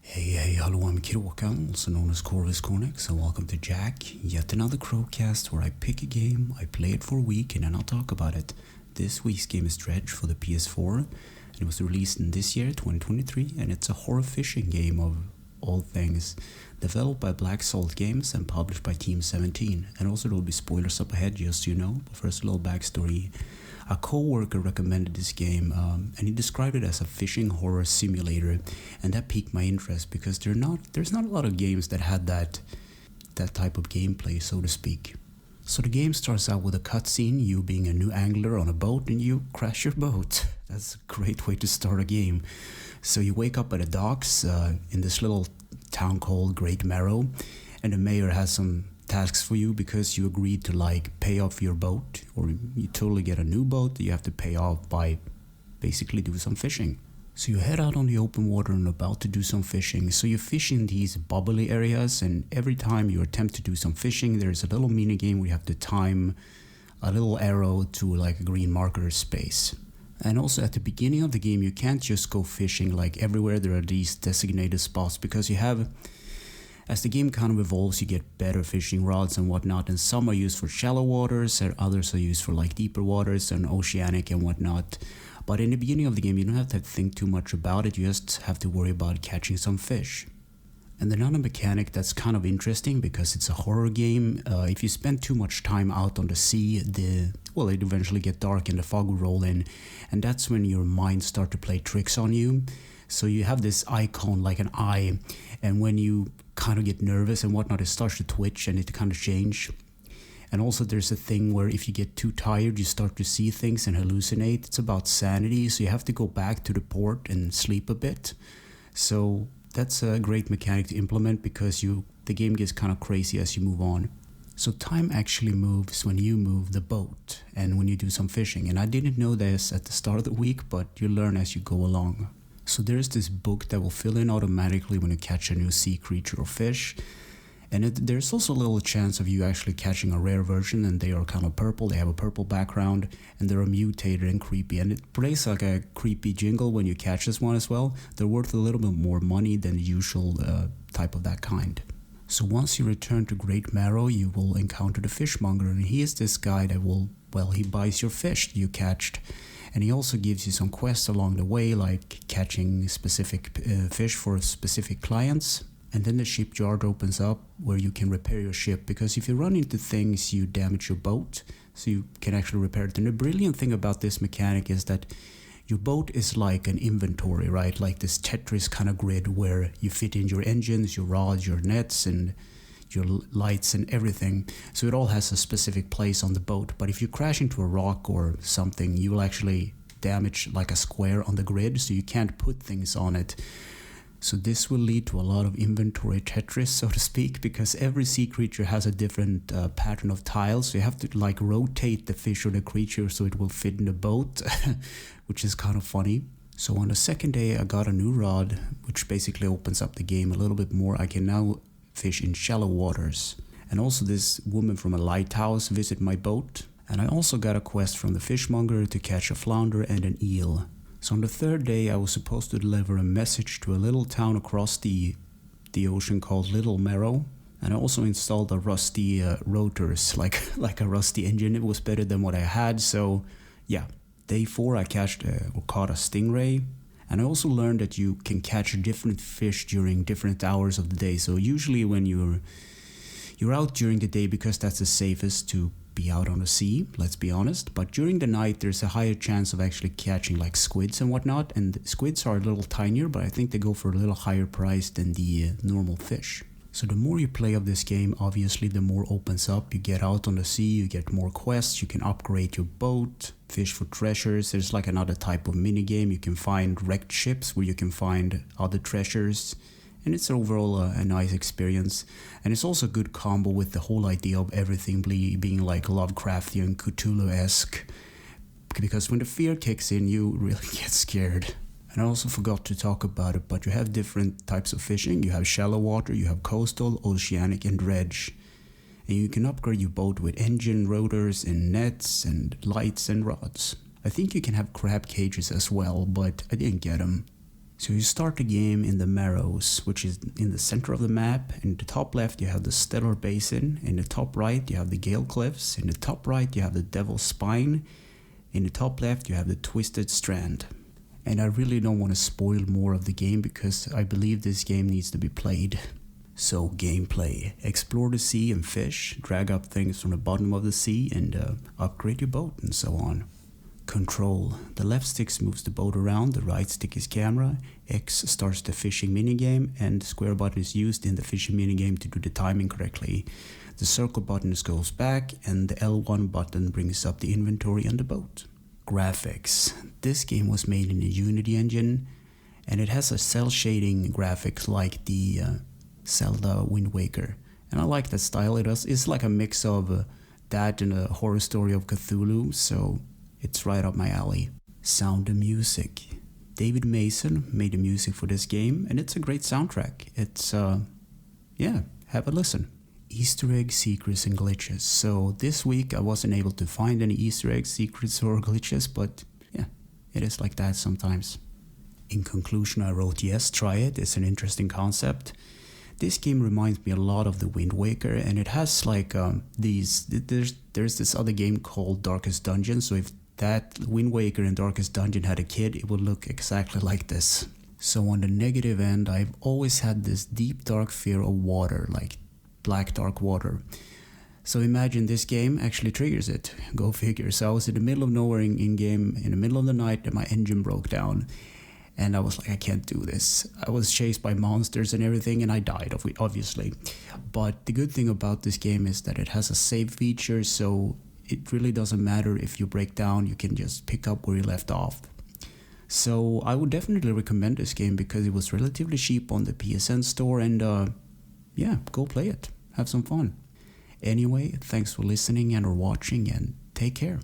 Hey, hello, I'm Kråkan, also known as Corvus Cornix, and welcome to Yacc, yet another Crowcast where I pick a game, I play it for a week, and then I'll talk about it. This week's game is Dredge for the PS4, and it was released in this year, 2023, and it's a horror fishing game of all things, developed by Black Salt Games and published by Team 17. And also there will be spoilers up ahead, just so you know, but first a little backstory. A co-worker recommended this game, and he described it as a fishing horror simulator, and that piqued my interest because there's not a lot of games that had that type of gameplay, so to speak. So the game starts out with a cutscene, you being a new angler on a boat, and you crash your boat. That's a great way to start a game. So you wake up at the docks in this little town called Great Marrow, and the mayor has some tasks for you because you agreed to pay off your boat, or you totally get a new boat that you have to pay off by basically do some fishing. So you head out on the open water and about to do some fishing. So you fish in these bubbly areas, and every time you attempt to do some fishing, there's a little mini game where you have to time a little arrow to like a green marker space. And also at the beginning of the game, you can't just go fishing like everywhere. There are these designated spots because you have, as the game kind of evolves, you get better fishing rods and whatnot, and some are used for shallow waters and others are used for like deeper waters and oceanic and whatnot. But in the beginning of the game, you don't have to think too much about it, you just have to worry about catching some fish. And another mechanic that's kind of interesting because it's a horror game, if you spend too much time out on the sea, it eventually get dark and the fog will roll in, and that's when your mind start to play tricks on you. So you have this icon like an eye, and when you kind of get nervous and whatnot, it starts to twitch and it kind of change. And also there's a thing where if you get too tired, you start to see things and hallucinate. It's about sanity, so you have to go back to the port and sleep a bit. So that's a great mechanic to implement because the game gets kind of crazy as you move on. So time actually moves when you move the boat and when you do some fishing. And I didn't know this at the start of the week, but you learn as you go along. So there's this book that will fill in automatically when you catch a new sea creature or fish. And there's also a little chance of you actually catching a rare version, and they are kind of purple, they have a purple background, and they're mutated and creepy. And it plays like a creepy jingle when you catch this one as well. They're worth a little bit more money than the usual type of that kind. So once you return to Great Marrow, you will encounter the fishmonger, and he is this guy that he buys your fish that you catched. And he also gives you some quests along the way, like catching specific fish for specific clients. And then the shipyard opens up where you can repair your ship, because if you run into things, you damage your boat, so you can actually repair it. And the brilliant thing about this mechanic is that your boat is like an inventory, right? Like this Tetris kind of grid where you fit in your engines, your rods, your nets, and your lights and everything. So it all has a specific place on the boat. But if you crash into a rock or something, you will actually damage like a square on the grid, so you can't put things on it. So this will lead to a lot of inventory Tetris, so to speak, because every sea creature has a different pattern of tiles. So you have to like rotate the fish or the creature so it will fit in the boat, which is kind of funny. So on the second day, I got a new rod, which basically opens up the game a little bit more. I can now fish in shallow waters. And also this woman from a lighthouse visited my boat. And I also got a quest from the fishmonger to catch a flounder and an eel. So on the third day, I was supposed to deliver a message to a little town across the ocean called Little Marrow. And I also installed a rusty rotors, like a rusty engine. It was better than what I had. So yeah, day 4 I caught a stingray. And I also learned that you can catch different fish during different hours of the day. So usually when you're out during the day, because that's the safest to be out on the sea, let's be honest. But during the night, there's a higher chance of actually catching like squids and whatnot. And squids are a little tinier, but I think they go for a little higher price than the normal fish. So the more you play of this game, obviously the more opens up. You get out on the sea, you get more quests, you can upgrade your boat, fish for treasures. There's like another type of mini game. You can find wrecked ships where you can find other treasures. And it's overall a nice experience. And it's also a good combo with the whole idea of everything being like Lovecraftian, Cthulhu-esque. Because when the fear kicks in, you really get scared. And I also forgot to talk about it, but you have different types of fishing. You have shallow water, you have coastal, oceanic, and dredge. And you can upgrade your boat with engine, rotors, and nets, and lights, and rods. I think you can have crab cages as well, but I didn't get them. So you start the game in the Marrows, which is in the center of the map. In the top left you have the Stellar Basin, in the top right you have the Gale Cliffs, in the top right you have the Devil's Spine, in the top left you have the Twisted Strand. And I really don't want to spoil more of the game because I believe this game needs to be played. So gameplay: explore the sea and fish, drag up things from the bottom of the sea and upgrade your boat and so on. Control: the left stick moves the boat around, the right stick is camera, X starts the fishing minigame, and the square button is used in the fishing minigame to do the timing correctly. The circle button goes back and the L1 button brings up the inventory and the boat. Graphics: this game was made in the Unity engine and it has a cel shading graphics like the Zelda Wind Waker. And I like that style. It's like a mix of that and a Horror Story of Cthulhu, so it's right up my alley. Sound and music: David Mason made the music for this game and it's a great soundtrack. It's have a listen. Easter egg secrets and glitches. So this week I wasn't able to find any Easter egg secrets or glitches, but yeah, it is like that sometimes. In conclusion, I wrote, yes, try it. It's an interesting concept. This game reminds me a lot of the Wind Waker, and it has like there's this other game called Darkest Dungeon, so if that Wind Waker and Darkest Dungeon had a kid, it would look exactly like this. So on the negative end, I've always had this deep dark fear of water, like black dark water. So imagine this game actually triggers it. Go figure. So I was in the middle of nowhere in game, in the middle of the night, and my engine broke down. And I was like, I can't do this. I was chased by monsters and everything, and I died, obviously. But the good thing about this game is that it has a save feature, so it really doesn't matter if you break down, you can just pick up where you left off. So I would definitely recommend this game because it was relatively cheap on the PSN store, and go play it. Have some fun. Anyway, thanks for listening and or watching, and take care.